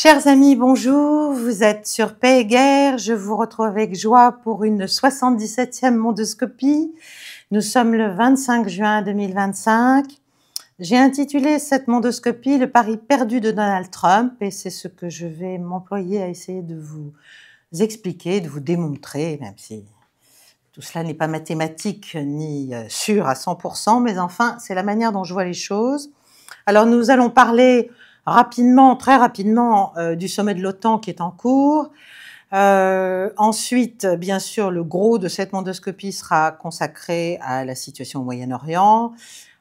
Chers amis, bonjour, vous êtes sur Paix et Guerre, je vous retrouve avec joie pour une 77e mondoscopie. Nous sommes le 25 juin 2025. J'ai intitulé cette mondoscopie « Le pari perdu de Donald Trump » et c'est ce que je vais m'employer à essayer de vous expliquer, de vous démontrer, même si tout cela n'est pas mathématique ni sûr à 100%, mais enfin, c'est la manière dont je vois les choses. Alors, nous allons parler rapidement, très rapidement, du sommet de l'OTAN qui est en cours. Ensuite, bien sûr, le gros de cette mondoscopie sera consacré à la situation au Moyen-Orient,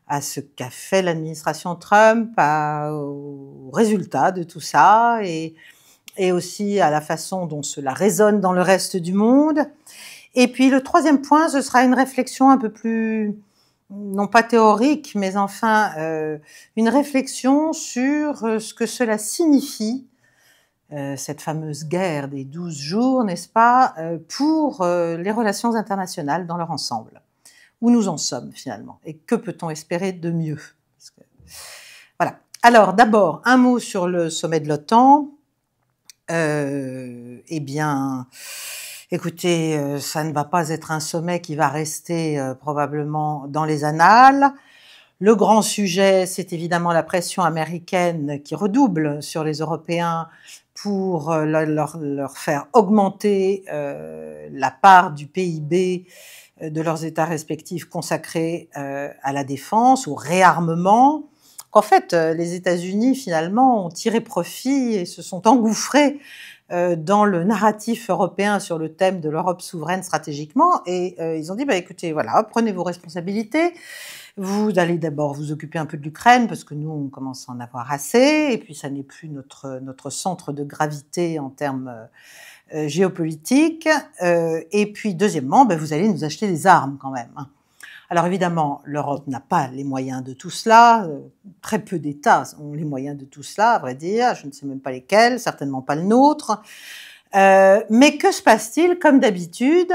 à ce qu'a fait l'administration Trump, aux résultats de tout ça et aussi à la façon dont cela résonne dans le reste du monde. Et puis le troisième point, ce sera une réflexion un peu plus, non pas théorique, mais enfin une réflexion sur ce que cela signifie, cette fameuse guerre des 12 jours, n'est-ce pas, pour les relations internationales dans leur ensemble. Où nous en sommes finalement et que peut-on espérer de mieux? Voilà. Alors d'abord, un mot sur le sommet de l'OTAN. Eh bien, écoutez, ça ne va pas être un sommet qui va rester probablement dans les annales. Le grand sujet, c'est évidemment la pression américaine qui redouble sur les Européens pour leur faire augmenter la part du PIB de leurs États respectifs consacrés à la défense, au réarmement. En fait, les États-Unis, finalement, ont tiré profit et se sont engouffrés dans le narratif européen sur le thème de l'Europe souveraine stratégiquement. Et ils ont dit, écoutez, voilà, prenez vos responsabilités. Vous allez d'abord vous occuper un peu de l'Ukraine, parce que nous, on commence à en avoir assez. Et puis, ça n'est plus notre centre de gravité en termes géopolitiques. Et puis, deuxièmement, vous allez nous acheter des armes quand même. Alors évidemment, l'Europe n'a pas les moyens de tout cela, très peu d'États ont les moyens de tout cela, à vrai dire, je ne sais même pas lesquels, certainement pas le nôtre. Mais que se passe-t-il? Comme d'habitude,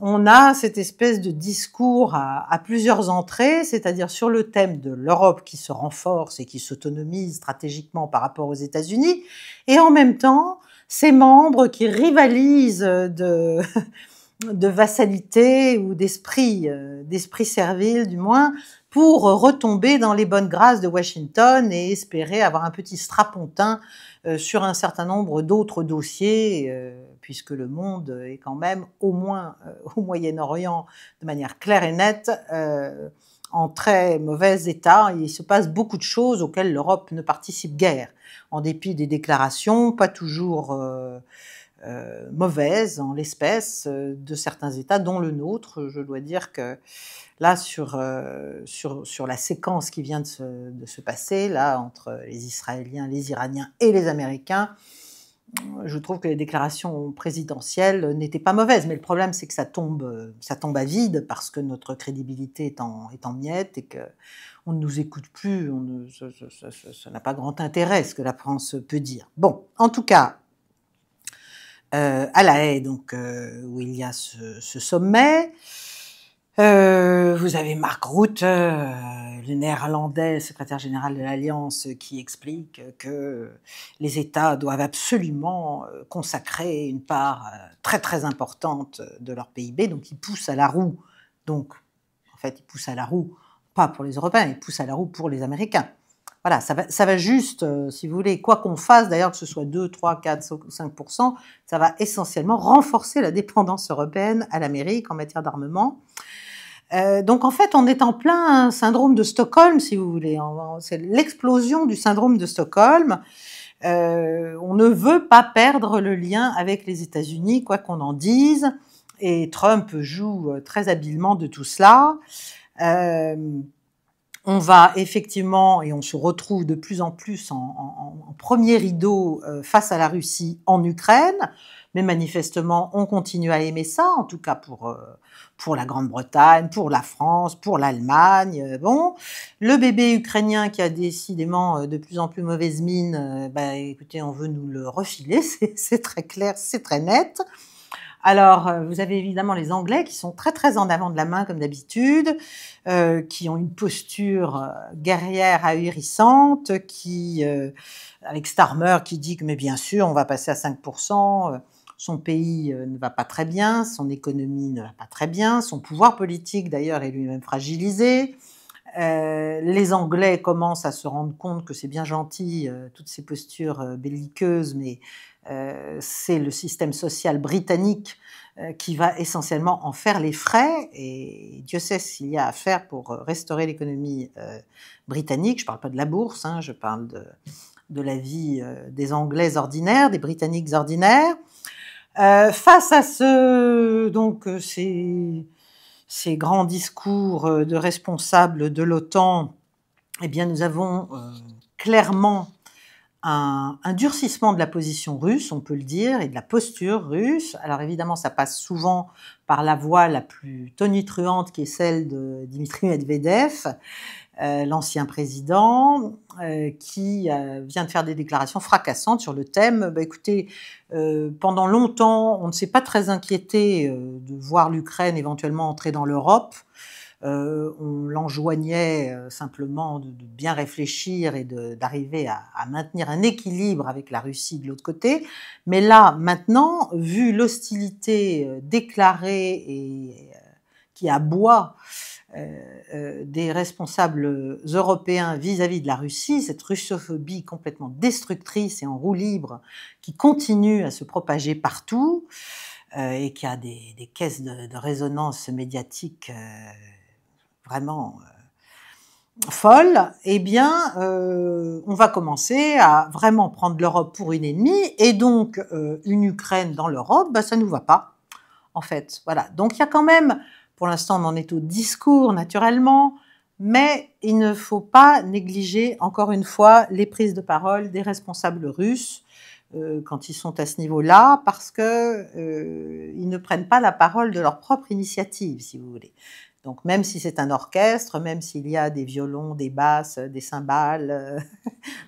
on a cette espèce de discours à plusieurs entrées, c'est-à-dire sur le thème de l'Europe qui se renforce et qui s'autonomise stratégiquement par rapport aux États-Unis, et en même temps, ces membres qui rivalisent de vassalité ou d'esprit servile du moins, pour retomber dans les bonnes grâces de Washington et espérer avoir un petit strapontin sur un certain nombre d'autres dossiers, puisque le monde est quand même, au moins au Moyen-Orient, de manière claire et nette, en très mauvais état. Il se passe beaucoup de choses auxquelles l'Europe ne participe guère, en dépit des déclarations, pas toujours mauvaise en l'espèce de certains États, dont le nôtre. Je dois dire que là, sur la séquence qui vient de se passer, là, entre les Israéliens, les Iraniens et les Américains, je trouve que les déclarations présidentielles n'étaient pas mauvaises. Mais le problème, c'est que ça tombe à vide parce que notre crédibilité est en miettes et qu'on ne nous écoute plus. Ça n'a pas grand intérêt, ce que la France peut dire. Bon, en tout cas, à La Haye, donc, où il y a ce sommet. Vous avez Mark Rutte, le néerlandais, secrétaire général de l'Alliance, qui explique que les États doivent absolument consacrer une part très très importante de leur PIB, donc ils poussent à la roue. Donc, en fait, ils poussent à la roue, pas pour les Européens, ils poussent à la roue pour les Américains. Voilà, ça va juste, si vous voulez, quoi qu'on fasse, d'ailleurs que ce soit 2, 3, 4, 5%, ça va essentiellement renforcer la dépendance européenne à l'Amérique en matière d'armement. Donc en fait, on est en plein syndrome de Stockholm, si vous voulez. C'est l'explosion du syndrome de Stockholm. On ne veut pas perdre le lien avec les États-Unis, quoi qu'on en dise. Et Trump joue très habilement de tout cela. On va effectivement, et on se retrouve de plus en plus en premier rideau face à la Russie en Ukraine, mais manifestement, on continue à aimer ça, en tout cas pour la Grande-Bretagne, pour la France, pour l'Allemagne. Bon, le bébé ukrainien qui a décidément de plus en plus mauvaise mine, écoutez, on veut nous le refiler, c'est très clair, c'est très net. Alors, vous avez évidemment les Anglais qui sont très très en avant de la main comme d'habitude, qui ont une posture guerrière ahurissante, avec Starmer qui dit que mais bien sûr on va passer à 5%, son pays ne va pas très bien, son économie ne va pas très bien, son pouvoir politique d'ailleurs est lui-même fragilisé. Les Anglais commencent à se rendre compte que c'est bien gentil, toutes ces postures belliqueuses, mais c'est le système social britannique qui va essentiellement en faire les frais, et Dieu sait s'il y a à faire pour restaurer l'économie britannique. Je ne parle pas de la bourse, hein, je parle de la vie des Anglais ordinaires, des Britanniques ordinaires. Face à ces grands discours de responsables de l'OTAN, eh bien, nous avons clairement un durcissement de la position russe, on peut le dire, et de la posture russe. Alors évidemment, ça passe souvent par la voie la plus tonitruante, qui est celle de Dmitri Medvedev, l'ancien président, qui vient de faire des déclarations fracassantes sur le thème. Écoutez, pendant longtemps, on ne s'est pas très inquiété de voir l'Ukraine éventuellement entrer dans l'Europe. On l'enjoignait simplement de bien réfléchir et d'arriver à maintenir un équilibre avec la Russie de l'autre côté. Mais là, maintenant, vu l'hostilité déclarée et qui aboie des responsables européens vis-à-vis de la Russie, cette russophobie complètement destructrice et en roue libre qui continue à se propager partout et qui a des caisses de résonance médiatique vraiment folle, eh bien, on va commencer à vraiment prendre l'Europe pour une ennemie, et donc une Ukraine dans l'Europe, ça nous va pas, en fait. Voilà. Donc il y a quand même, pour l'instant, on en est au discours naturellement, mais il ne faut pas négliger, encore une fois, les prises de parole des responsables russes quand ils sont à ce niveau-là, parce que ils ne prennent pas la parole de leur propre initiative, si vous voulez. Donc même si c'est un orchestre, même s'il y a des violons, des basses, des cymbales,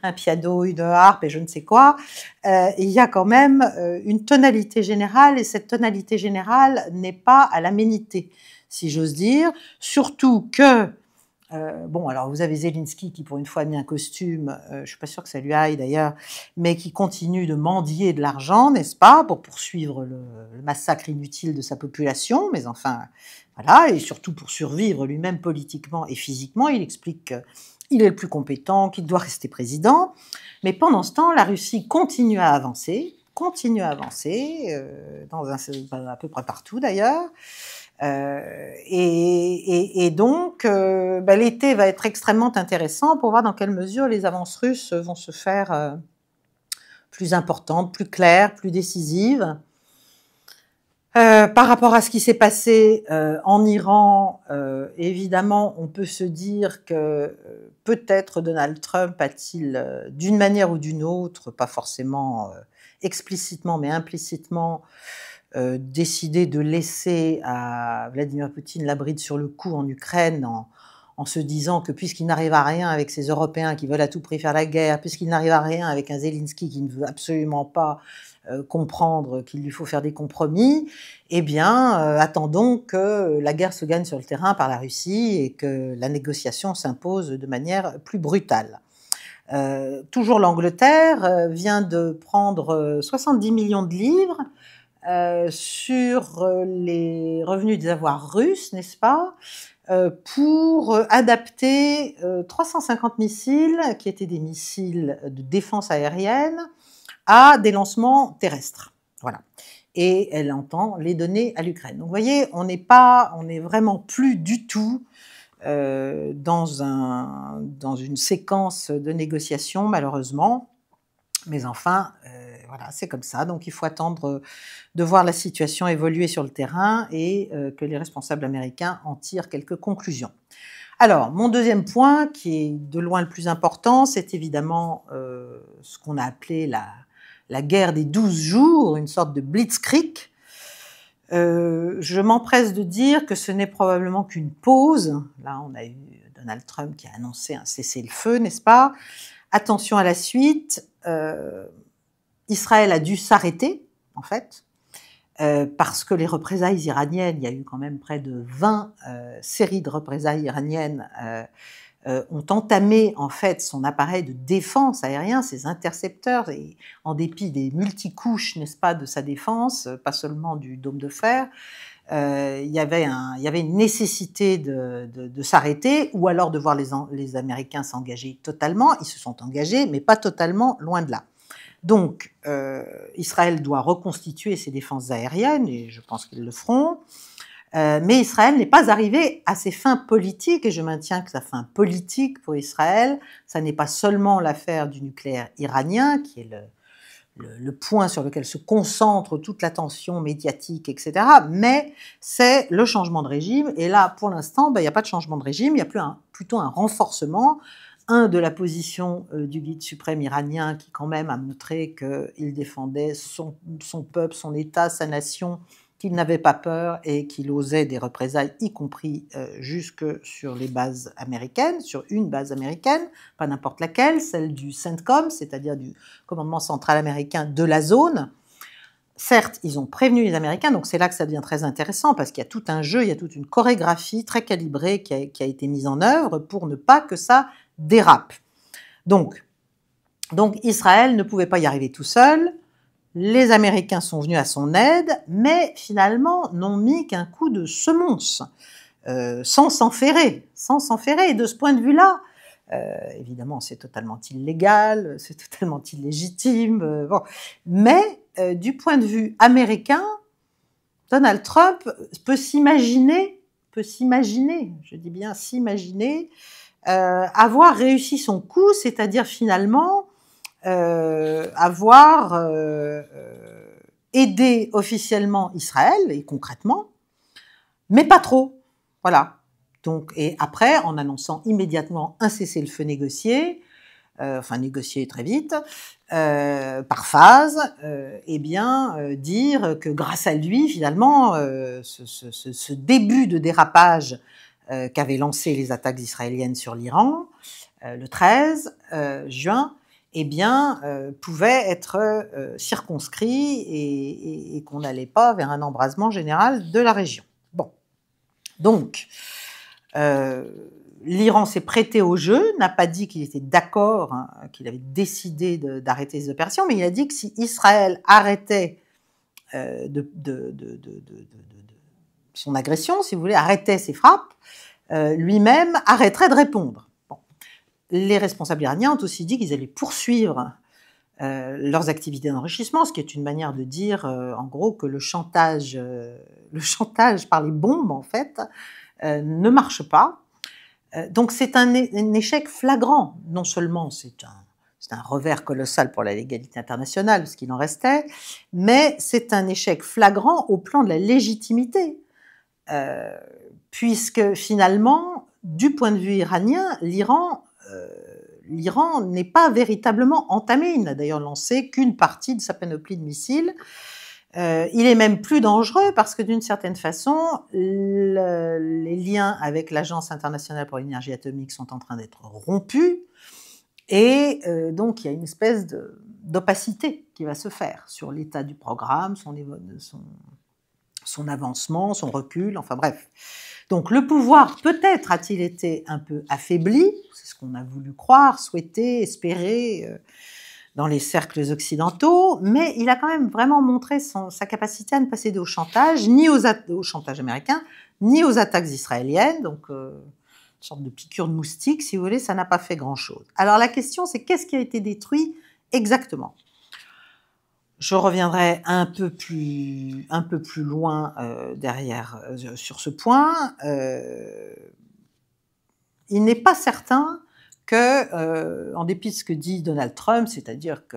un piano, une harpe et je ne sais quoi, il y a quand même une tonalité générale, et cette tonalité générale n'est pas à l'aménité, si j'ose dire. Surtout que, bon, alors vous avez Zelensky qui pour une fois a mis un costume, je ne suis pas sûre que ça lui aille d'ailleurs, mais qui continue de mendier de l'argent, n'est-ce pas, pour poursuivre le massacre inutile de sa population, mais enfin... Voilà, et surtout pour survivre lui-même politiquement et physiquement, il explique qu'il est le plus compétent, qu'il doit rester président. Mais pendant ce temps, la Russie continue à avancer, à peu près partout d'ailleurs. Et donc, l'été va être extrêmement intéressant pour voir dans quelle mesure les avances russes vont se faire plus importantes, plus claires, plus décisives. Par rapport à ce qui s'est passé en Iran, évidemment, on peut se dire que peut-être Donald Trump a-t-il, d'une manière ou d'une autre, pas forcément explicitement, mais implicitement, décidé de laisser à Vladimir Poutine la bride sur le cou en Ukraine, en se disant que puisqu'il n'arrive à rien avec ces Européens qui veulent à tout prix faire la guerre, puisqu'il n'arrive à rien avec un Zelensky qui ne veut absolument pas comprendre qu'il lui faut faire des compromis, eh bien, attendons que la guerre se gagne sur le terrain par la Russie et que la négociation s'impose de manière plus brutale. Toujours l'Angleterre vient de prendre 70 millions de livres sur les revenus des avoirs russes, n'est-ce pas, pour adapter 350 missiles, qui étaient des missiles de défense aérienne, à des lancements terrestres. Voilà. Et elle entend les donner à l'Ukraine. Donc vous voyez, on n'est vraiment plus du tout dans une séquence de négociations, malheureusement. Mais enfin, voilà, c'est comme ça. Donc il faut attendre de voir la situation évoluer sur le terrain et que les responsables américains en tirent quelques conclusions. Alors, mon deuxième point, qui est de loin le plus important, c'est évidemment ce qu'on a appelé la guerre des 12 jours, une sorte de blitzkrieg. Je m'empresse de dire que ce n'est probablement qu'une pause. Là, on a eu Donald Trump qui a annoncé un cessez-le-feu, n'est-ce pas? Attention à la suite. Israël a dû s'arrêter, en fait. parce que les représailles iraniennes, il y a eu quand même près de 20 séries de représailles iraniennes, ont entamé en fait son appareil de défense aérien, ses intercepteurs, et en dépit des multicouches, n'est-ce pas, de sa défense, pas seulement du dôme de fer, il y avait une nécessité de s'arrêter, ou alors de voir les Américains s'engager totalement. Ils se sont engagés, mais pas totalement, loin de là. Donc, Israël doit reconstituer ses défenses aériennes, et je pense qu'ils le feront. Mais Israël n'est pas arrivé à ses fins politiques, et je maintiens que sa fin politique pour Israël, ça n'est pas seulement l'affaire du nucléaire iranien, qui est le point sur lequel se concentre toute l'attention médiatique, etc., mais c'est le changement de régime. Et là, pour l'instant, il n'y a pas de changement de régime, il y a plutôt un renforcement, de la position du guide suprême iranien, qui quand même a montré qu'il défendait son peuple, son État, sa nation, qu'il n'avait pas peur et qu'il osait des représailles, y compris jusque sur les bases américaines, sur une base américaine, pas n'importe laquelle, celle du CENTCOM, c'est-à-dire du commandement central américain de la zone. Certes, ils ont prévenu les Américains, donc c'est là que ça devient très intéressant, parce qu'il y a tout un jeu, il y a toute une chorégraphie très calibrée qui a été mise en œuvre pour ne pas que ça dérape. Donc Israël ne pouvait pas y arriver tout seul. Les Américains sont venus à son aide, mais finalement n'ont mis qu'un coup de semonce, sans s'enferrer. Et de ce point de vue-là, évidemment, c'est totalement illégal, c'est totalement illégitime. Bon. Mais du point de vue américain, Donald Trump peut s'imaginer, je dis bien s'imaginer, avoir réussi son coup, c'est-à-dire finalement avoir aidé officiellement Israël, et concrètement, mais pas trop. Voilà. Donc, et après, en annonçant immédiatement un cessez-le-feu négocié, négocié très vite, par phase, dire que grâce à lui, finalement, ce début de dérapage qu'avaient lancé les attaques israéliennes sur l'Iran, le 13 juin, pouvait être circonscrit, et qu'on n'allait pas vers un embrasement général de la région. Bon. Donc, l'Iran s'est prêté au jeu, n'a pas dit qu'il était d'accord, qu'il avait décidé d'arrêter ses opérations, mais il a dit que si Israël arrêtait son agression, si vous voulez, arrêtait ses frappes, lui-même arrêterait de répondre. Bon. Les responsables iraniens ont aussi dit qu'ils allaient poursuivre leurs activités d'enrichissement, ce qui est une manière de dire, en gros, que le chantage par les bombes, en fait, ne marche pas. Donc c'est un échec flagrant. Non seulement c'est un revers colossal pour la légalité internationale, ce qu'il en restait, mais c'est un échec flagrant au plan de la légitimité, puisque finalement, du point de vue iranien, l'Iran n'est pas véritablement entamé. Il n'a d'ailleurs lancé qu'une partie de sa panoplie de missiles. Il est même plus dangereux parce que d'une certaine façon, les liens avec l'Agence internationale pour l'énergie atomique sont en train d'être rompus, et donc il y a une espèce d'opacité qui va se faire sur l'état du programme, son avancement, son recul, enfin bref. Donc le pouvoir, peut-être a-t-il été un peu affaibli, c'est ce qu'on a voulu croire, souhaiter, espérer dans les cercles occidentaux, mais il a quand même vraiment montré sa capacité à ne pas céder au chantage, ni au chantage américain, ni aux attaques israéliennes, donc une sorte de piqûre de moustique, si vous voulez, ça n'a pas fait grand-chose. Alors la question, c'est qu'est-ce qui a été détruit exactement ? Je reviendrai un peu plus loin derrière sur ce point. Il n'est pas certain que, en dépit de ce que dit Donald Trump, c'est-à-dire que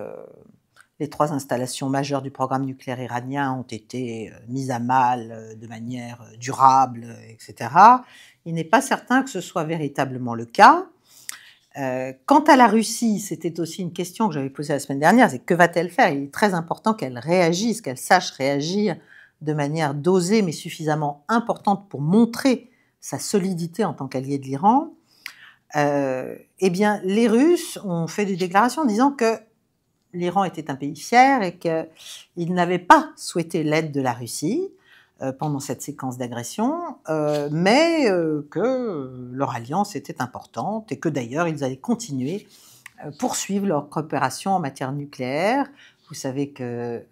les 3 installations majeures du programme nucléaire iranien ont été mises à mal de manière durable, etc., il n'est pas certain que ce soit véritablement le cas. Quant à la Russie, c'était aussi une question que j'avais posée la semaine dernière, c'est que va-t-elle faire ? Il est très important qu'elle réagisse, qu'elle sache réagir de manière dosée mais suffisamment importante pour montrer sa solidité en tant qu'allié de l'Iran. Les Russes ont fait des déclarations disant que l'Iran était un pays fier et qu'il n'avait pas souhaité l'aide de la Russie pendant cette séquence d'agression, mais que leur alliance était importante et que d'ailleurs ils allaient continuer poursuivre leur coopération en matière nucléaire. Vous savez qu'il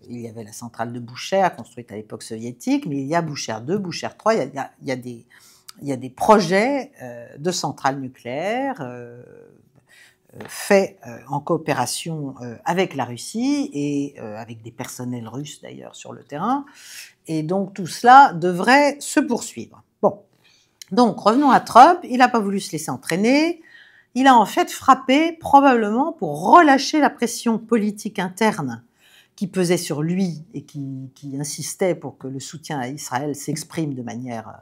y avait la centrale de Boucher, construite à l'époque soviétique, mais il y a Boucher 2, Boucher 3, il y a des projets de centrales nucléaires faits en coopération avec la Russie et avec des personnels russes d'ailleurs sur le terrain. Et donc tout cela devrait se poursuivre. Bon, donc revenons à Trump, il n'a pas voulu se laisser entraîner. Il a en fait frappé probablement pour relâcher la pression politique interne qui pesait sur lui et qui insistait pour que le soutien à Israël s'exprime de manière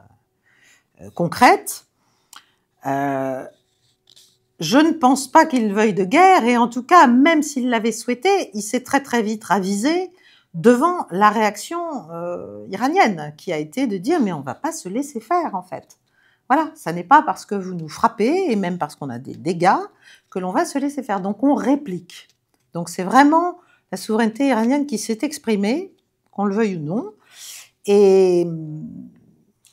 concrète. Je ne pense pas qu'il veuille de guerre et en tout cas, même s'il l'avait souhaité, il s'est très très vite ravisé devant la réaction iranienne qui a été de dire mais on ne va pas se laisser faire en fait. Voilà, ça n'est pas parce que vous nous frappez, et même parce qu'on a des dégâts, que l'on va se laisser faire. Donc on réplique. Donc c'est vraiment la souveraineté iranienne qui s'est exprimée, qu'on le veuille ou non. Et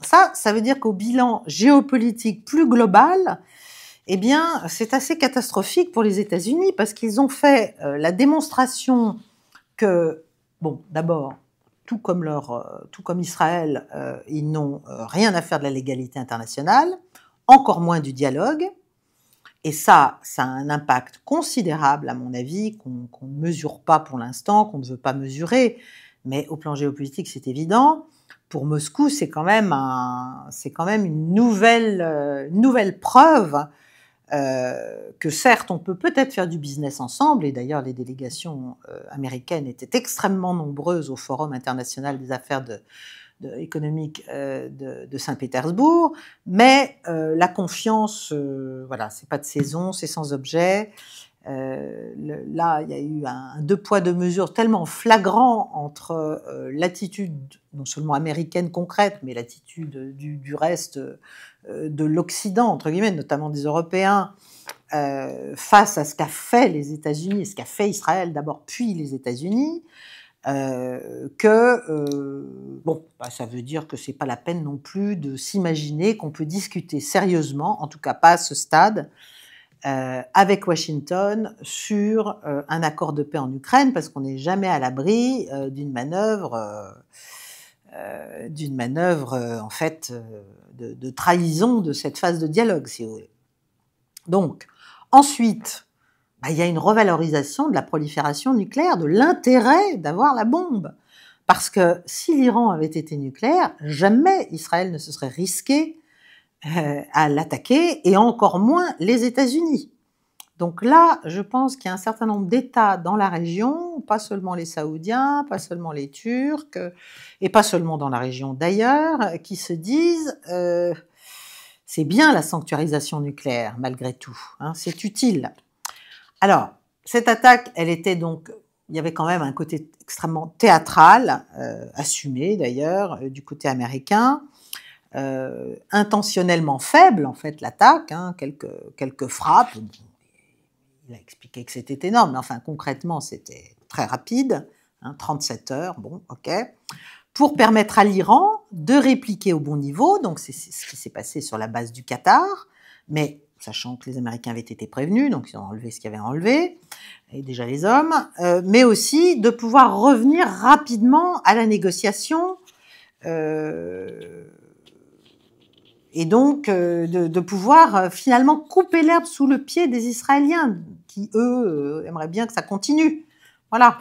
ça veut dire qu'au bilan géopolitique plus global, eh bien, c'est assez catastrophique pour les États-Unis, parce qu'ils ont fait la démonstration que, bon, d'abord, tout comme Israël, ils n'ont rien à faire de la légalité internationale, encore moins du dialogue. Et ça a un impact considérable, à mon avis, qu'on ne mesure pas pour l'instant, qu'on ne veut pas mesurer. Mais au plan géopolitique, c'est évident. Pour Moscou, c'est quand même une nouvelle preuve que certes, on peut peut-être faire du business ensemble, et d'ailleurs les délégations américaines étaient extrêmement nombreuses au Forum international des affaires économiques de Saint-Pétersbourg, mais la confiance, voilà, c'est pas de saison, c'est sans objet. Là, il y a eu un deux poids deux mesures tellement flagrant entre l'attitude non seulement américaine concrète, mais l'attitude du reste de l'Occident, entre guillemets, notamment des Européens, face à ce qu'a fait les États-Unis et ce qu'a fait Israël d'abord, puis les États-Unis, ça veut dire que c'est pas la peine non plus de s'imaginer qu'on peut discuter sérieusement, en tout cas pas à ce stade, avec Washington sur un accord de paix en Ukraine, parce qu'on n'est jamais à l'abri d'une manœuvre en fait de trahison de cette phase de dialogue, si vous voulez. Donc, ensuite, il y a une revalorisation de la prolifération nucléaire, de l'intérêt d'avoir la bombe. Parce que si l'Iran avait été nucléaire, jamais Israël ne se serait risqué à l'attaquer, et encore moins les États-Unis. Donc là, je pense qu'il y a un certain nombre d'États dans la région, pas seulement les Saoudiens, pas seulement les Turcs, et pas seulement dans la région d'ailleurs, qui se disent c'est bien la sanctuarisation nucléaire, malgré tout, hein, c'est utile. Alors, cette attaque, elle était donc, il y avait quand même un côté extrêmement théâtral, assumé d'ailleurs, du côté américain, intentionnellement faible, en fait, l'attaque, hein, quelques frappes. Il a expliqué que c'était énorme, mais enfin, concrètement, c'était très rapide, hein, 37 heures, bon, ok, pour permettre à l'Iran de répliquer au bon niveau. Donc, c'est ce qui s'est passé sur la base du Qatar, mais sachant que les Américains avaient été prévenus, donc ils ont enlevé ce qu'il y avait à enlever, et déjà les hommes, mais aussi de pouvoir revenir rapidement à la négociation, et donc de pouvoir finalement couper l'herbe sous le pied des Israéliens, qui eux aimeraient bien que ça continue. Voilà,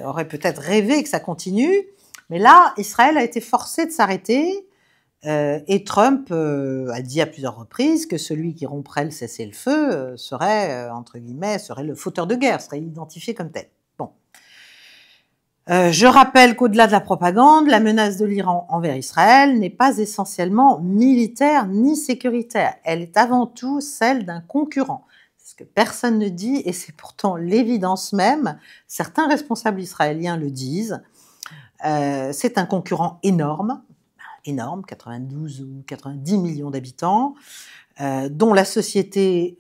auraient peut-être rêvé que ça continue, mais là, Israël a été forcé de s'arrêter, et Trump a dit à plusieurs reprises que celui qui romprait le cessez-le-feu serait, entre guillemets, serait le fauteur de guerre, serait identifié comme tel. Bon. Je rappelle qu'au-delà de la propagande, la menace de l'Iran envers Israël n'est pas essentiellement militaire ni sécuritaire. Elle est avant tout celle d'un concurrent. C'est ce que personne ne dit, et c'est pourtant l'évidence même. Certains responsables israéliens le disent. C'est un concurrent énorme, 92 ou 90 millions d'habitants, dont la société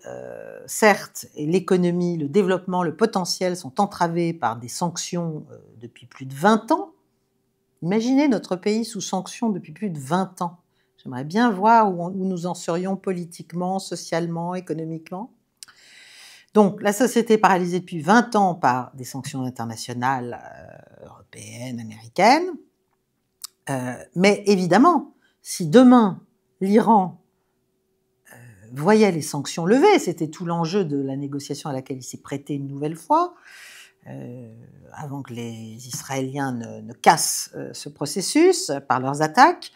certes, l'économie, le développement, le potentiel sont entravés par des sanctions depuis plus de 20 ans. Imaginez notre pays sous sanctions depuis plus de 20 ans. J'aimerais bien voir où nous en serions politiquement, socialement, économiquement. Donc, la société est paralysée depuis 20 ans par des sanctions internationales, européennes, américaines. Mais évidemment, si demain, l'Iran voyait les sanctions levées, c'était tout l'enjeu de la négociation à laquelle il s'est prêté une nouvelle fois, avant que les Israéliens ne cassent ce processus par leurs attaques,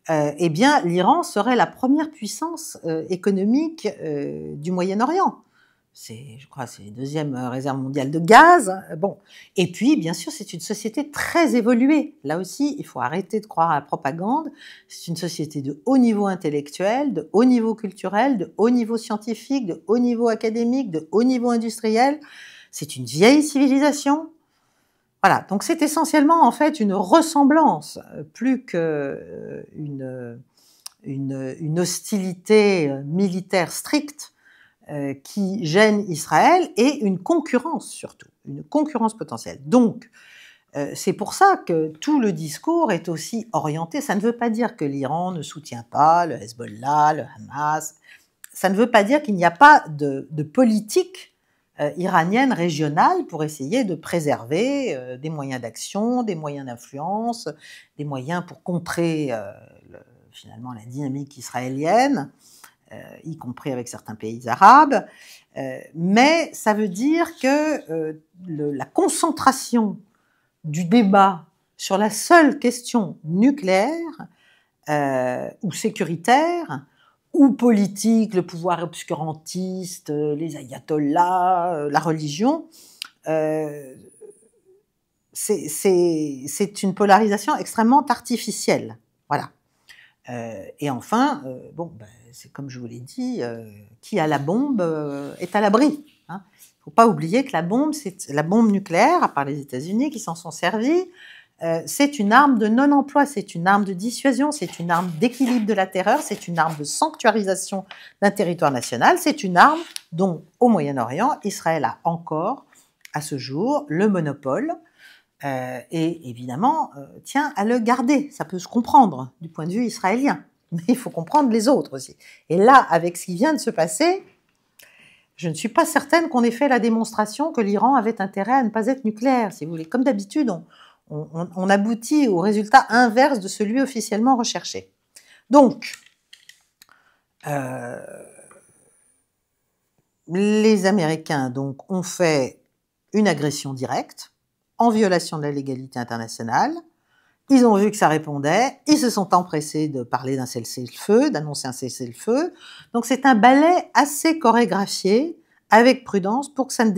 eh bien, l'Iran serait la première puissance économique du Moyen-Orient. Je crois, c'est la deuxième réserve mondiale de gaz. Bon. Et puis, bien sûr, c'est une société très évoluée. Là aussi, il faut arrêter de croire à la propagande. C'est une société de haut niveau intellectuel, de haut niveau culturel, de haut niveau scientifique, de haut niveau académique, de haut niveau industriel. C'est une vieille civilisation. Voilà, donc c'est essentiellement en fait une ressemblance, plus qu'une hostilité militaire stricte qui gêne Israël, et une concurrence surtout, une concurrence potentielle. Donc, c'est pour ça que tout le discours est aussi orienté. Ça ne veut pas dire que l'Iran ne soutient pas le Hezbollah, le Hamas. Ça ne veut pas dire qu'il n'y a pas de politique iranienne régionale pour essayer de préserver des moyens d'action, des moyens d'influence, des moyens pour contrer finalement la dynamique israélienne, y compris avec certains pays arabes. Mais ça veut dire que la concentration du débat sur la seule question nucléaire ou sécuritaire ou politique, le pouvoir obscurantiste, les ayatollahs, la religion, c'est une polarisation extrêmement artificielle. Voilà. Et enfin, c'est comme je vous l'ai dit, qui a la bombe est à l'abri. Il ne faut pas oublier que la bombe nucléaire, à part les États-Unis qui s'en sont servis, c'est une arme de non-emploi, c'est une arme de dissuasion, c'est une arme d'équilibre de la terreur, c'est une arme de sanctuarisation d'un territoire national, c'est une arme dont, au Moyen-Orient, Israël a encore, à ce jour, le monopole, et évidemment, tient à le garder. Ça peut se comprendre du point de vue israélien, mais il faut comprendre les autres aussi. Et là, avec ce qui vient de se passer, je ne suis pas certaine qu'on ait fait la démonstration que l'Iran avait intérêt à ne pas être nucléaire, si vous voulez. Comme d'habitude, on aboutit au résultat inverse de celui officiellement recherché. Donc, les Américains donc, ont fait une agression directe, en violation de la légalité internationale. Ils ont vu que ça répondait, ils se sont empressés de parler d'un cessez-le-feu, d'annoncer un cessez-le-feu. Donc c'est un ballet assez chorégraphié, avec prudence, pour que ça ne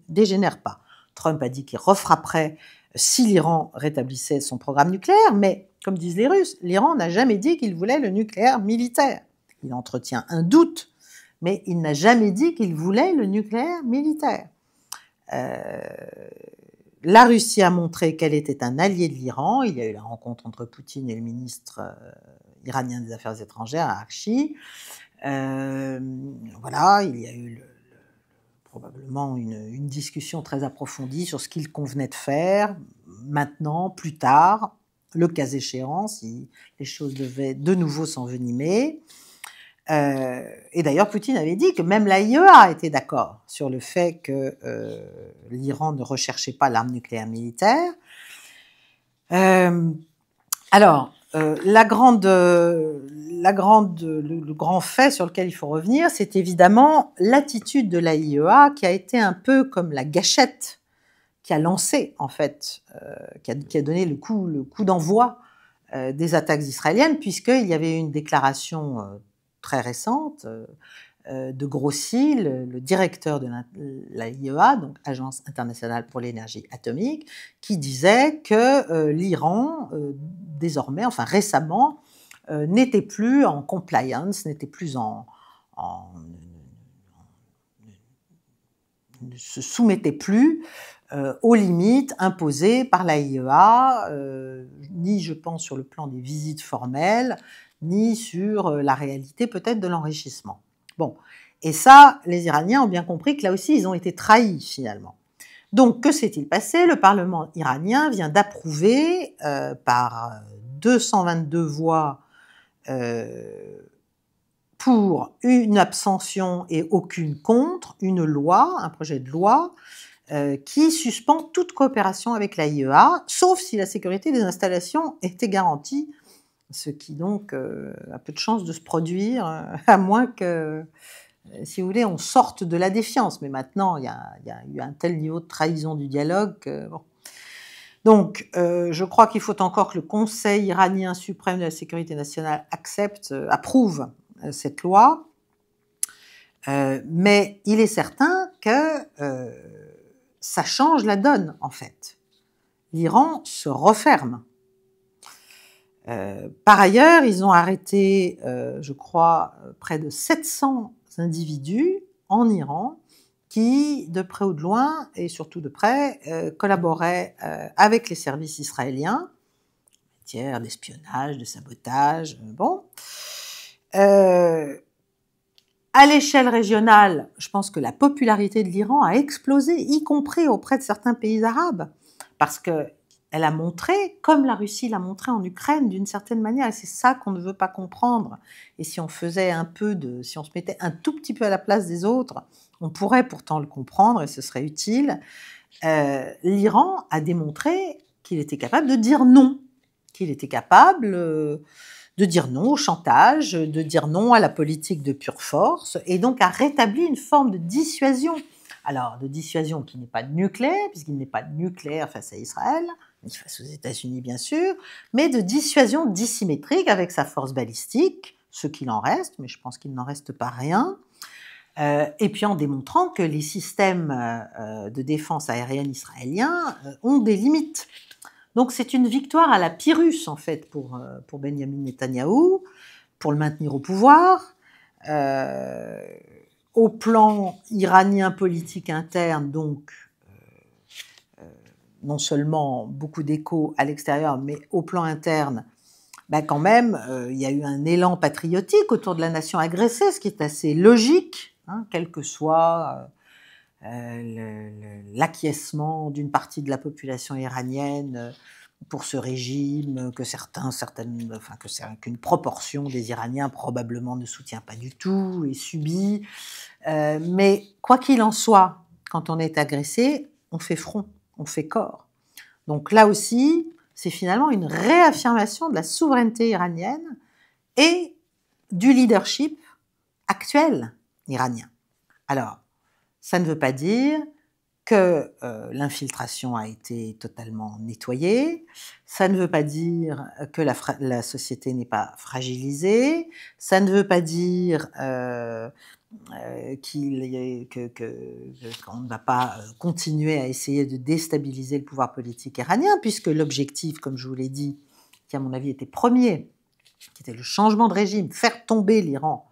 dégénère pas. Trump a dit qu'il refrapperait si l'Iran rétablissait son programme nucléaire, mais comme disent les Russes, l'Iran n'a jamais dit qu'il voulait le nucléaire militaire. Il entretient un doute, mais il n'a jamais dit qu'il voulait le nucléaire militaire. La Russie a montré qu'elle était un allié de l'Iran. Il y a eu la rencontre entre Poutine et le ministre iranien des Affaires étrangères, Araghchi. Voilà, il y a eu probablement une discussion très approfondie sur ce qu'il convenait de faire, maintenant, plus tard, le cas échéant, si les choses devaient de nouveau s'envenimer. Et d'ailleurs, Poutine avait dit que même l'AIEA était d'accord sur le fait que l'Iran ne recherchait pas l'arme nucléaire militaire. Le grand fait sur lequel il faut revenir, c'est évidemment l'attitude de l'AIEA qui a été un peu comme la gâchette qui a lancé, en fait, qui a donné le coup d'envoi des attaques israéliennes, puisqu'il y avait une déclaration très récente de Grossi, le directeur de l'AIEA, donc Agence internationale pour l'énergie atomique, qui disait que l'Iran, désormais, enfin récemment, n'était plus en compliance, n'était plus ne se soumettait plus aux limites imposées par l'AIEA, ni, je pense, sur le plan des visites formelles, ni sur la réalité peut-être de l'enrichissement. Bon, Et ça, les Iraniens ont bien compris que là aussi, ils ont été trahis finalement. Donc, que s'est-il passé? Le Parlement iranien vient d'approuver par 222 voix pour une abstention et aucune contre, une loi, un projet de loi, qui suspend toute coopération avec l'AIEA, sauf si la sécurité des installations était garantie, ce qui donc a peu de chances de se produire, à moins que, si vous voulez, on sorte de la défiance. Mais maintenant, il y a eu un tel niveau de trahison du dialogue que, bon. Donc, je crois qu'il faut encore que le Conseil iranien suprême de la sécurité nationale approuve cette loi. Mais il est certain que ça change la donne, en fait. L'Iran se referme. Par ailleurs, ils ont arrêté, je crois, près de 700 individus en Iran qui, de près ou de loin, et surtout de près, collaboraient avec les services israéliens, en matière d'espionnage, de sabotage, bon. À l'échelle régionale, je pense que la popularité de l'Iran a explosé, y compris auprès de certains pays arabes, parce que elle a montré, comme la Russie l'a montré en Ukraine, d'une certaine manière, et c'est ça qu'on ne veut pas comprendre. Et si on faisait si on se mettait un tout petit peu à la place des autres, on pourrait pourtant le comprendre et ce serait utile. L'Iran a démontré qu'il était capable de dire non, qu'il était capable de dire non au chantage, de dire non à la politique de pure force, et donc a rétabli une forme de dissuasion. Alors, de dissuasion qui n'est pas nucléaire, puisqu'il n'est pas nucléaire face à Israël, ni face aux États-Unis bien sûr, mais de dissuasion dissymétrique avec sa force balistique, ce qu'il en reste, mais je pense qu'il n'en reste pas rien, et puis en démontrant que les systèmes de défense aérienne israéliens ont des limites. Donc c'est une victoire à la Pyrrhus, en fait, pour Benjamin Netanyahou, pour le maintenir au pouvoir. Au plan iranien politique interne, donc, non seulement beaucoup d'échos à l'extérieur, mais au plan interne, ben quand même, il y a eu un élan patriotique autour de la nation agressée, ce qui est assez logique, hein, quel que soit l'acquiescement d'une partie de la population iranienne pour ce régime qu'une proportion des Iraniens probablement ne soutient pas du tout et subit. Mais quoi qu'il en soit, quand on est agressé, on fait front, on fait corps. Donc là aussi, c'est finalement une réaffirmation de la souveraineté iranienne et du leadership actuel iranien. Alors, ça ne veut pas dire que l'infiltration a été totalement nettoyée, ça ne veut pas dire que la société n'est pas fragilisée, ça ne veut pas dire qu'on ne va pas continuer à essayer de déstabiliser le pouvoir politique iranien, puisque l'objectif, comme je vous l'ai dit, qui à mon avis était premier, qui était le changement de régime, faire tomber l'Iran,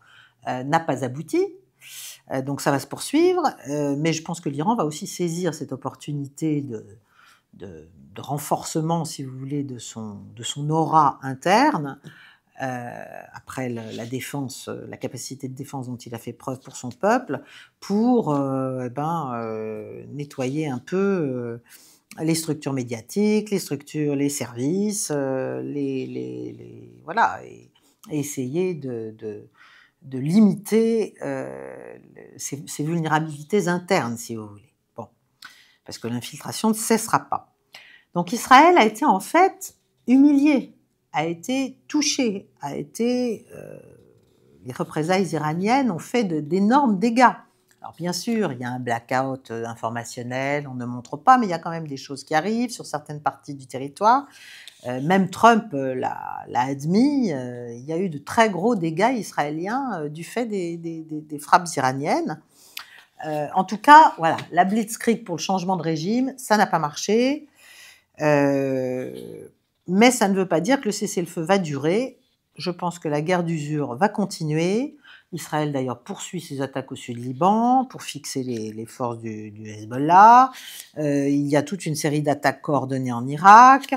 n'a pas abouti. Donc ça va se poursuivre, mais je pense que l'Iran va aussi saisir cette opportunité de renforcement, si vous voulez, de son aura interne, après la défense, la capacité de défense dont il a fait preuve pour son peuple, pour nettoyer un peu les structures médiatiques, les services, voilà, et essayer de limiter ces vulnérabilités internes, si vous voulez. Bon, parce que l'infiltration ne cessera pas. Donc Israël a été en fait humilié, a été touché, les représailles iraniennes ont fait d'énormes dégâts. Alors bien sûr, il y a un blackout informationnel, on ne montre pas, mais il y a quand même des choses qui arrivent sur certaines parties du territoire. Même Trump l'a admis, il y a eu de très gros dégâts israéliens du fait des frappes iraniennes. En tout cas, voilà, la blitzkrieg pour le changement de régime, ça n'a pas marché. Mais ça ne veut pas dire que le cessez-le-feu va durer. Je pense que la guerre d'usure va continuer. Israël, d'ailleurs, poursuit ses attaques au sud-Liban pour fixer les forces du Hezbollah. Il y a toute une série d'attaques coordonnées en Irak.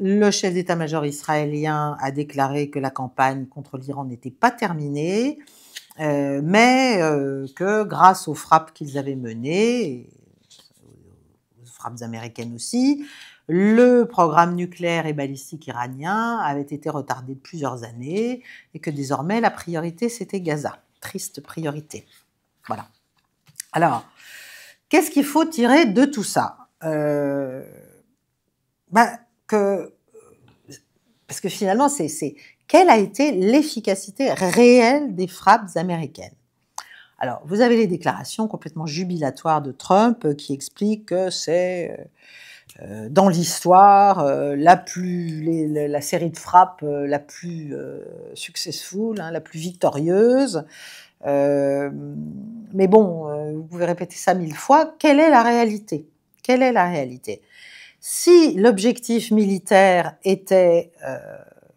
Le chef d'état-major israélien a déclaré que la campagne contre l'Iran n'était pas terminée. mais que grâce aux frappes qu'ils avaient menées, aux frappes américaines aussi, le programme nucléaire et balistique iranien avait été retardé de plusieurs années et que désormais la priorité c'était Gaza. Triste priorité. Voilà. Alors, qu'est-ce qu'il faut tirer de tout ça? Parce que finalement, quelle a été l'efficacité réelle des frappes américaines? Alors, vous avez les déclarations complètement jubilatoires de Trump qui expliquent que c'est dans l'histoire la série de frappes la plus successful, hein, la plus victorieuse. Mais bon, vous pouvez répéter ça 1000 fois. Quelle est la réalité? Quelle est la réalité? Si l'objectif militaire était,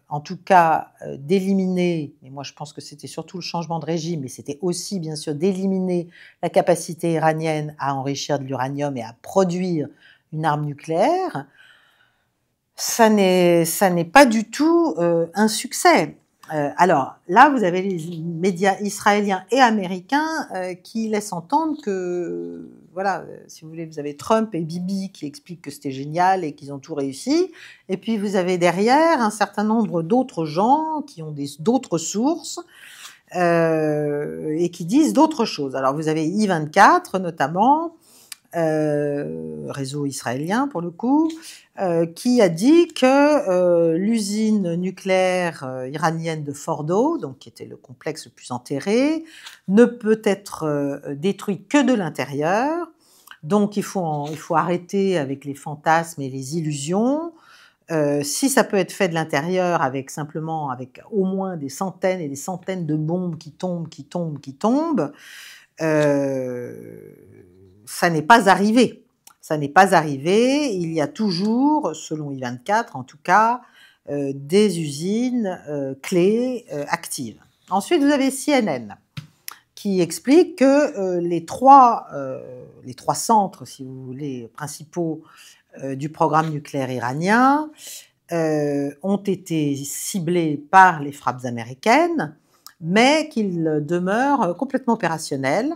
en tout cas, d'éliminer, et moi je pense que c'était surtout le changement de régime, mais c'était aussi bien sûr d'éliminer la capacité iranienne à enrichir de l'uranium et à produire une arme nucléaire, ça n'est pas du tout un succès. Alors là, vous avez les médias israéliens et américains qui laissent entendre que, voilà, si vous voulez, vous avez Trump et Bibi qui expliquent que c'était génial et qu'ils ont tout réussi. Et puis vous avez derrière un certain nombre d'autres gens qui ont d'autres sources et qui disent d'autres choses. Alors vous avez I24 notamment, réseau israélien pour le coup, qui a dit que l'usine nucléaire iranienne de Fordo, donc qui était le complexe le plus enterré, ne peut être détruite que de l'intérieur. Donc il faut arrêter avec les fantasmes et les illusions. Si ça peut être fait de l'intérieur avec au moins des centaines et des centaines de bombes qui tombent, ça n'est pas arrivé. Ça n'est pas arrivé. Il y a toujours, selon I24 en tout cas, des usines clés actives. Ensuite, vous avez CNN qui explique que les trois centres, si vous voulez, principaux du programme nucléaire iranien ont été ciblés par les frappes américaines, mais qu'ils demeurent complètement opérationnels.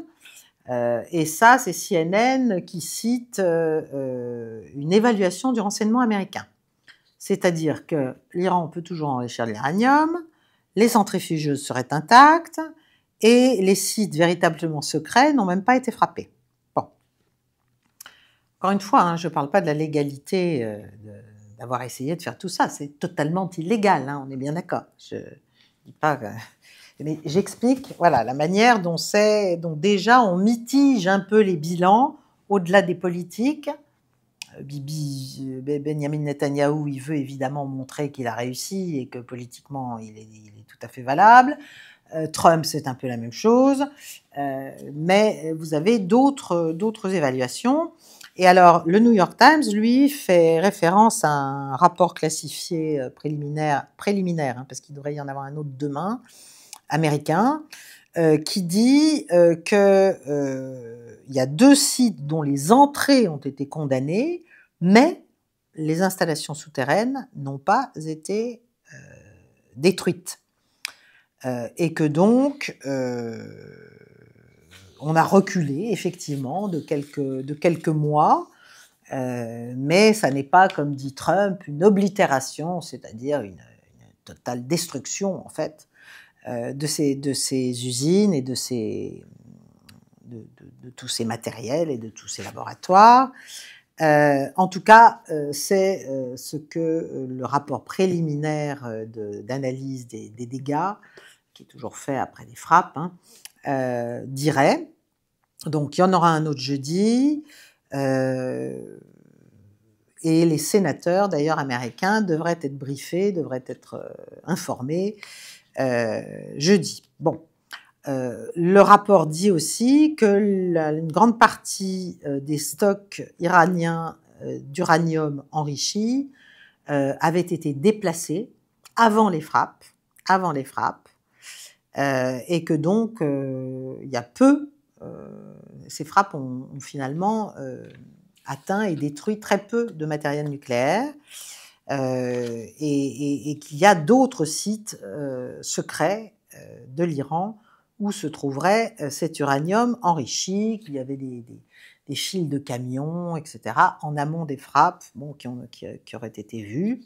Et ça, c'est CNN qui cite une évaluation du renseignement américain. C'est-à-dire que l'Iran peut toujours enrichir l'uranium, les centrifugeuses seraient intactes et les sites véritablement secrets n'ont même pas été frappés. Bon. Encore une fois, hein, je ne parle pas de la légalité d'avoir essayé de faire tout ça. C'est totalement illégal, hein, on est bien d'accord. Je ne dis pas que... Mais j'explique, voilà, la manière dont déjà on mitige un peu les bilans au-delà des politiques. Benjamin Netanyahou, il veut évidemment montrer qu'il a réussi et que politiquement il est tout à fait valable. Trump, c'est un peu la même chose, mais vous avez d'autres évaluations. Et alors, le New York Times, lui, fait référence à un rapport classifié préliminaire, hein, parce qu'il devrait y en avoir un autre demain, américain, qui dit qu'il y a 2 sites dont les entrées ont été condamnées, mais les installations souterraines n'ont pas été détruites. Et que donc, on a reculé, effectivement, de quelques mois, mais ça n'est pas, comme dit Trump, une oblitération, c'est-à-dire une totale destruction, en fait, de ces usines et de tous ces matériels et de tous ces laboratoires. En tout cas, c'est ce que le rapport préliminaire d'analyse des dégâts, qui est toujours fait après les frappes, hein, dirait. Donc, il y en aura un autre jeudi. Et les sénateurs, d'ailleurs américains, devraient être briefés, devraient être informés jeudi. Bon. Le rapport dit aussi que une grande partie des stocks iraniens d'uranium enrichi avaient été déplacés avant les frappes, et que donc il y a peu, ces frappes ont finalement atteint et détruit très peu de matériel nucléaire, et qu'il y a d'autres sites secrets de l'Iran où se trouverait cet uranium enrichi, qu'il y avait des files de camions, etc., en amont des frappes, bon, qui auraient été vues.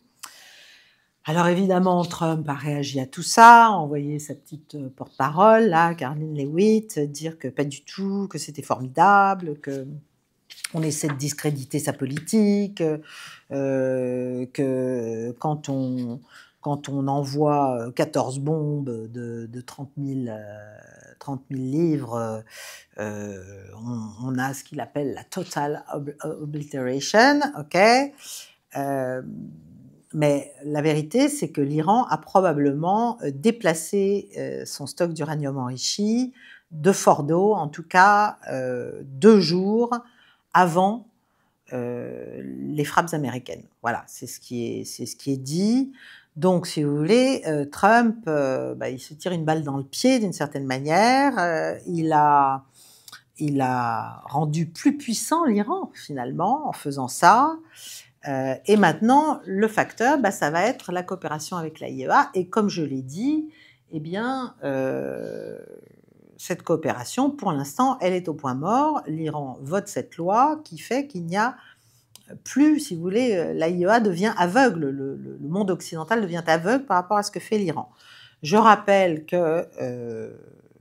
Alors évidemment, Trump a réagi à tout ça, a envoyé sa petite porte-parole, là, Karoline Leavitt, dire que pas du tout, que c'était formidable, que on essaie de discréditer sa politique, que quand on envoie 14 bombes de 30 000 livres, on a ce qu'il appelle la total obliteration, ok. Mais la vérité, c'est que l'Iran a probablement déplacé son stock d'uranium enrichi de Fordo, en tout cas 2 jours avant les frappes américaines. Voilà, c'est ce qui est dit. Donc, si vous voulez, Trump, il se tire une balle dans le pied d'une certaine manière. Il a rendu plus puissant l'Iran finalement en faisant ça. Et maintenant, le facteur, ça va être la coopération avec l'AIEA. Et comme je l'ai dit, eh bien, cette coopération, pour l'instant, elle est au point mort. L'Iran vote cette loi qui fait qu'il n'y a plus, si vous voulez, l'AIEA devient aveugle, le monde occidental devient aveugle par rapport à ce que fait l'Iran. Je rappelle que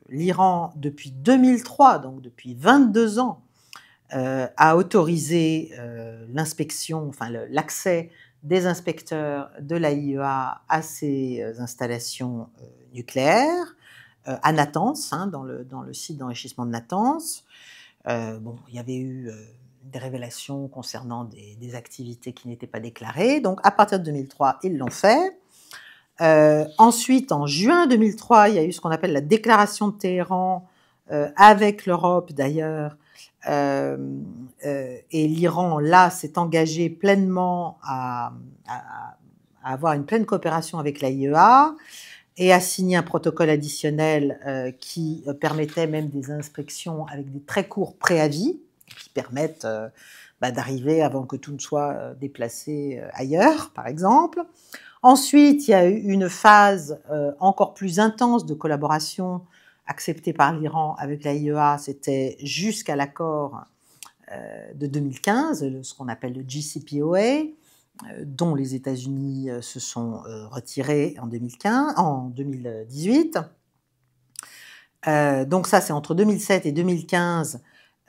l'Iran, depuis 2003, donc depuis 22 ans, a autorisé l'inspection, enfin l'accès des inspecteurs de l'AIEA à ces installations nucléaires, à Natanz, dans le site d'enrichissement de Natanz. Bon, il y avait eu des révélations concernant des activités qui n'étaient pas déclarées. Donc, à partir de 2003, ils l'ont fait. Ensuite, en juin 2003, il y a eu ce qu'on appelle la déclaration de Téhéran, avec l'Europe d'ailleurs, et l'Iran, là, s'est engagé pleinement à avoir une pleine coopération avec l'AIEA et a signé un protocole additionnel qui permettait même des inspections avec des très courts préavis, qui permettent d'arriver avant que tout ne soit déplacé ailleurs, par exemple. Ensuite, il y a eu une phase encore plus intense de collaboration acceptée par l'Iran avec l'AIEA, c'était jusqu'à l'accord de 2015, ce qu'on appelle le JCPOA, dont les États-Unis se sont retirés en 2018. Donc ça, c'est entre 2007 et 2015.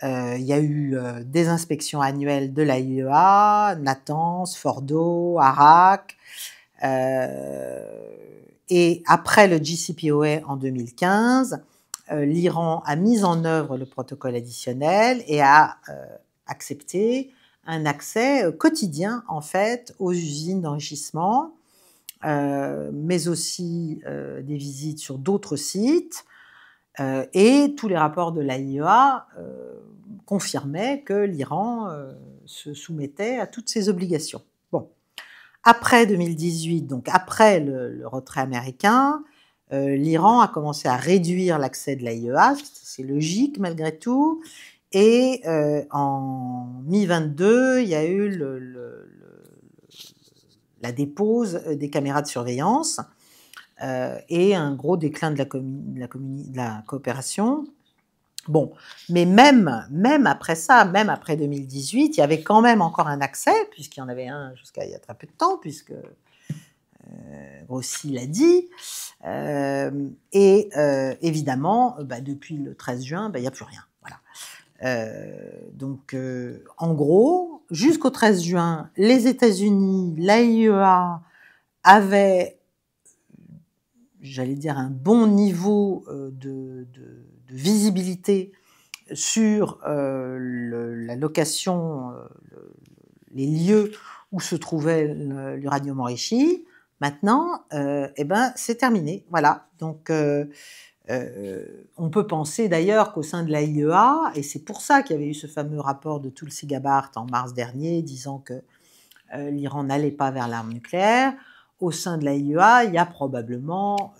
Il y a eu des inspections annuelles de l'AIEA, Natanz, Fordo, Arak. Et après le JCPOA en 2015, l'Iran a mis en œuvre le protocole additionnel et a accepté un accès quotidien, en fait, aux usines d'enrichissement, mais aussi des visites sur d'autres sites. Et tous les rapports de l'AIEA confirmaient que l'Iran se soumettait à toutes ces obligations. Bon. Après 2018, donc après le retrait américain, l'Iran a commencé à réduire l'accès de l'AIEA, c'est logique malgré tout, et en mi-22, il y a eu la dépose des caméras de surveillance et un gros déclin de la coopération. Bon, mais même après ça, même après 2018, il y avait quand même encore un accès, puisqu'il y en avait un jusqu'à il y a très peu de temps, puisque Grossi l'a dit. Et évidemment, depuis le 13 juin, il n'y a plus rien. Voilà. Donc, en gros, jusqu'au 13 juin, les États-Unis, l'AIEA avaient, j'allais dire, un bon niveau de visibilité sur la location, les lieux où se trouvait l'uranium enrichi. Maintenant, c'est terminé. Voilà. Donc, on peut penser d'ailleurs qu'au sein de l'AIEA, et c'est pour ça qu'il y avait eu ce fameux rapport de Tulsi Gabbard en mars dernier, disant que l'Iran n'allait pas vers l'arme nucléaire, au sein de l'AIEA, il y a probablement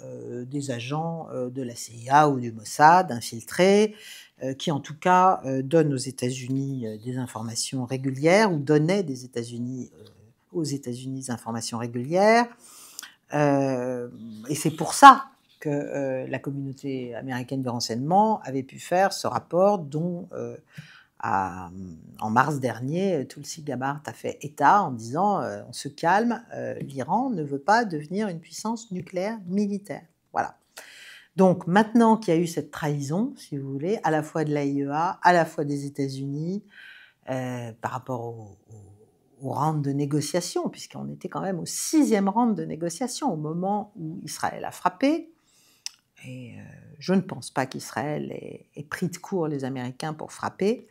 des agents de la CIA ou du Mossad infiltrés, qui en tout cas donnent aux États-Unis des informations régulières, ou donnaient aux États-Unis des informations régulières. Et c'est pour ça que la communauté américaine du renseignement avait pu faire ce rapport dont, en mars dernier, Tulsi Gabbard a fait état en disant on se calme, l'Iran ne veut pas devenir une puissance nucléaire militaire. Voilà. Donc maintenant qu'il y a eu cette trahison, si vous voulez, à la fois de l'AIEA, à la fois des États-Unis, par rapport au round de négociation, puisqu'on était quand même au 6e round de négociation au moment où Israël a frappé. Et je ne pense pas qu'Israël ait pris de court les Américains pour frapper.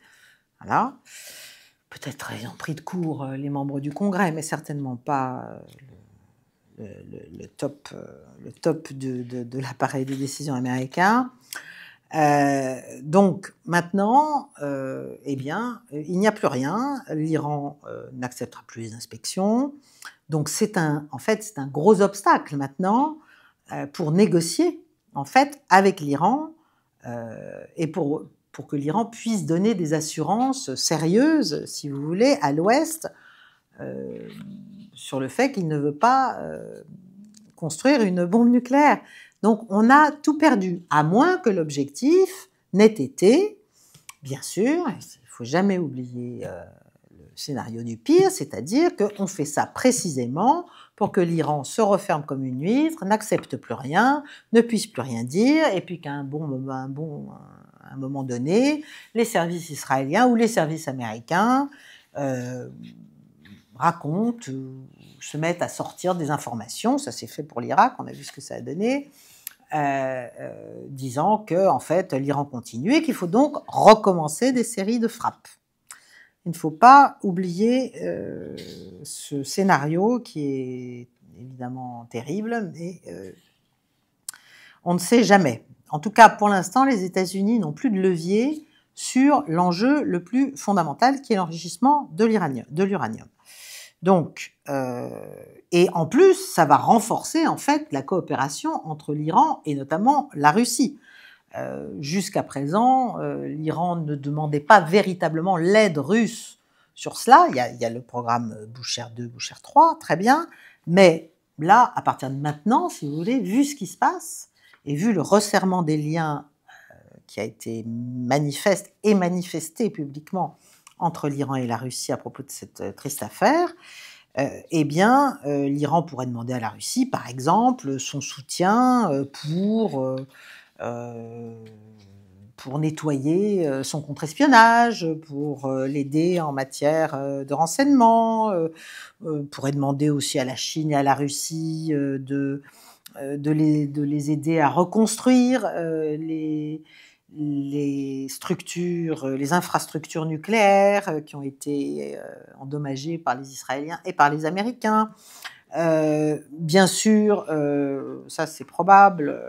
Voilà. Peut-être ils ont pris de court les membres du Congrès, mais certainement pas le top de l'appareil de décision américain. Donc maintenant, eh bien, il n'y a plus rien. L'Iran n'acceptera plus les inspections. Donc en fait, c'est un gros obstacle maintenant pour négocier en fait avec l'Iran et pour que l'Iran puisse donner des assurances sérieuses, si vous voulez, à l'Ouest sur le fait qu'il ne veut pas construire une bombe nucléaire. Donc on a tout perdu, à moins que l'objectif n'ait été, bien sûr, il ne faut jamais oublier le scénario du pire, c'est-à-dire qu'on fait ça précisément pour que l'Iran se referme comme une huître, n'accepte plus rien, ne puisse plus rien dire, et puis qu'à un moment donné, les services israéliens ou les services américains racontent, se mettent à sortir des informations, ça s'est fait pour l'Irak, on a vu ce que ça a donné, disant que en fait l'Iran continue et qu'il faut donc recommencer des séries de frappes. Il ne faut pas oublier ce scénario qui est évidemment terrible, mais on ne sait jamais. En tout cas, pour l'instant, les États-Unis n'ont plus de levier sur l'enjeu le plus fondamental qui est l'enrichissement de l'uranium. Donc, et en plus, ça va renforcer en fait la coopération entre l'Iran et notamment la Russie. Jusqu'à présent, l'Iran ne demandait pas véritablement l'aide russe sur cela. Il y a le programme Boucher 2, Boucher 3, très bien. Mais là, à partir de maintenant, si vous voulez, vu ce qui se passe et vu le resserrement des liens qui a été manifeste et manifesté publiquement entre l'Iran et la Russie à propos de cette triste affaire, eh bien, l'Iran pourrait demander à la Russie, par exemple, son soutien pour nettoyer son contre-espionnage, pour l'aider en matière de renseignement, pourrait demander aussi à la Chine et à la Russie de les aider à reconstruire les structures, les infrastructures nucléaires qui ont été endommagées par les Israéliens et par les Américains. Bien sûr, ça c'est probable,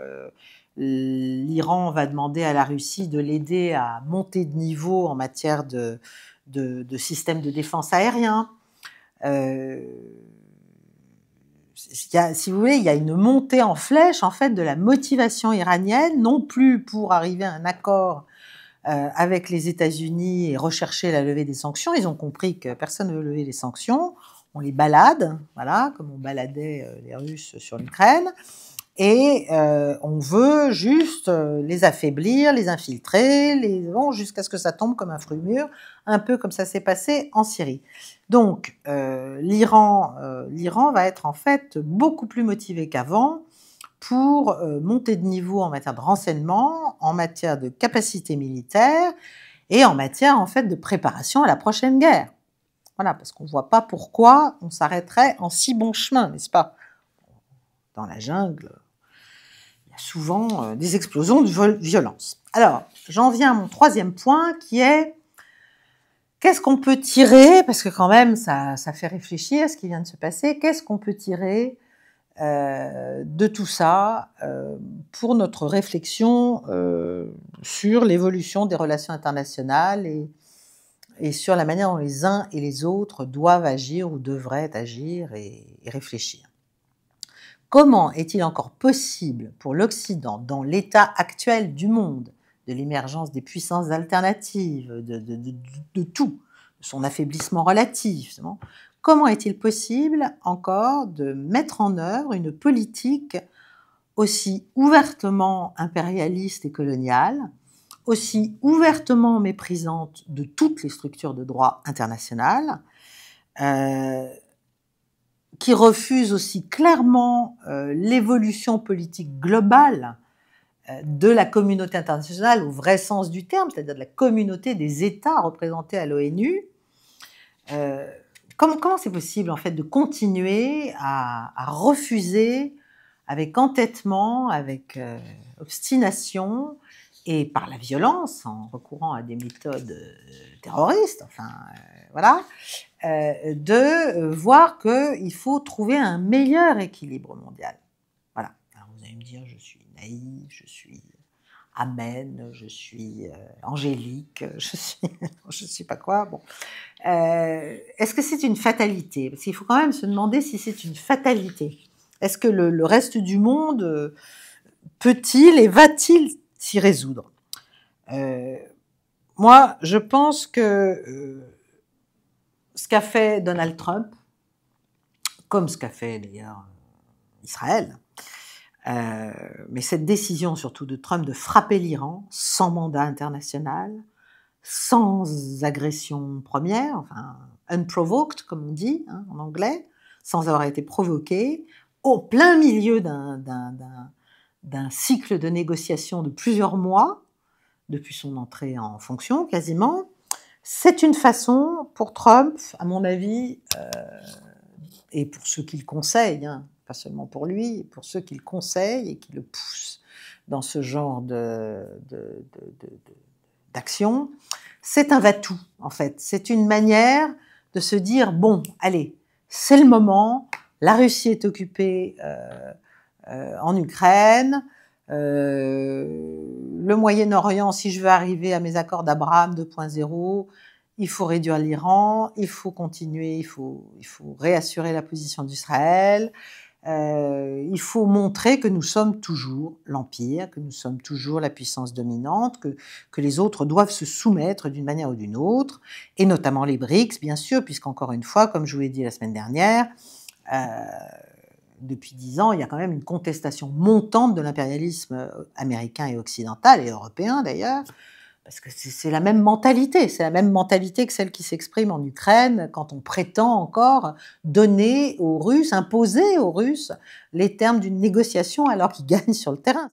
l'Iran va demander à la Russie de l'aider à monter de niveau en matière de systèmes de défense aérien. Si vous voulez, il y a une montée en flèche en fait de la motivation iranienne, non plus pour arriver à un accord avec les États-Unis et rechercher la levée des sanctions. Ils ont compris que personne ne veut lever les sanctions. On les balade, voilà, comme on baladait les Russes sur l'Ukraine. Et on veut juste les affaiblir, les infiltrer, jusqu'à ce que ça tombe comme un fruit mûr, un peu comme ça s'est passé en Syrie. Donc l'Iran va être en fait beaucoup plus motivé qu'avant pour monter de niveau en matière de renseignement, en matière de capacité militaire et en matière en fait de préparation à la prochaine guerre. Voilà, parce qu'on ne voit pas pourquoi on s'arrêterait en si bon chemin, n'est-ce pas? Dans la jungle, il y a souvent des explosions de violence. Alors, j'en viens à mon troisième point qui est qu'est-ce qu'on peut tirer, parce que quand même ça fait réfléchir à ce qui vient de se passer, qu'est-ce qu'on peut tirer de tout ça pour notre réflexion sur l'évolution des relations internationales et sur la manière dont les uns et les autres doivent agir ou devraient agir et réfléchir. Comment est-il encore possible pour l'Occident, dans l'état actuel du monde, de l'émergence des puissances alternatives, de tout, de son affaiblissement relatif, comment est-il possible encore de mettre en œuvre une politique aussi ouvertement impérialiste et coloniale, aussi ouvertement méprisante de toutes les structures de droit international, qui refuse aussi clairement l'évolution politique globale de la communauté internationale au vrai sens du terme, c'est-à-dire de la communauté des États représentés à l'ONU. Comment c'est possible en fait de continuer à refuser avec entêtement, avec obstination et par la violence, en recourant à des méthodes terroristes, enfin voilà, de voir qu'il faut trouver un meilleur équilibre mondial. Voilà. Alors vous allez me dire, je suis naïve, je suis amène, je suis angélique, je sais pas quoi. Bon, est-ce que c'est une fatalité? Parce qu'il faut quand même se demander si c'est une fatalité. Est-ce que le reste du monde peut-il et va-t-il s'y résoudre? Moi, je pense que ce qu'a fait Donald Trump, comme ce qu'a fait d'ailleurs Israël, mais cette décision surtout de Trump de frapper l'Iran sans mandat international, sans agression première, enfin unprovoked comme on dit en anglais, sans avoir été provoqué, au plein milieu d'un cycle de négociations de plusieurs mois, depuis son entrée en fonction quasiment, c'est une façon pour Trump, à mon avis, et pour ceux qui le conseillent, pas seulement pour lui, pour ceux qui le conseillent et qui le poussent dans ce genre d'action, c'est un va-tout, en fait. C'est une manière de se dire, bon, allez, c'est le moment, la Russie est occupée en Ukraine, le Moyen-Orient, si je veux arriver à mes accords d'Abraham 2.0, il faut réduire l'Iran, il faut continuer, il faut réassurer la position d'Israël, il faut montrer que nous sommes toujours l'empire, que nous sommes toujours la puissance dominante, que les autres doivent se soumettre d'une manière ou d'une autre, et notamment les BRICS, bien sûr, puisqu'encore une fois, comme je vous l'ai dit la semaine dernière, depuis 10 ans, il y a quand même une contestation montante de l'impérialisme américain et occidental, et européen d'ailleurs, parce que c'est la même mentalité que celle qui s'exprime en Ukraine quand on prétend encore donner aux Russes, imposer aux Russes les termes d'une négociation alors qu'ils gagnent sur le terrain.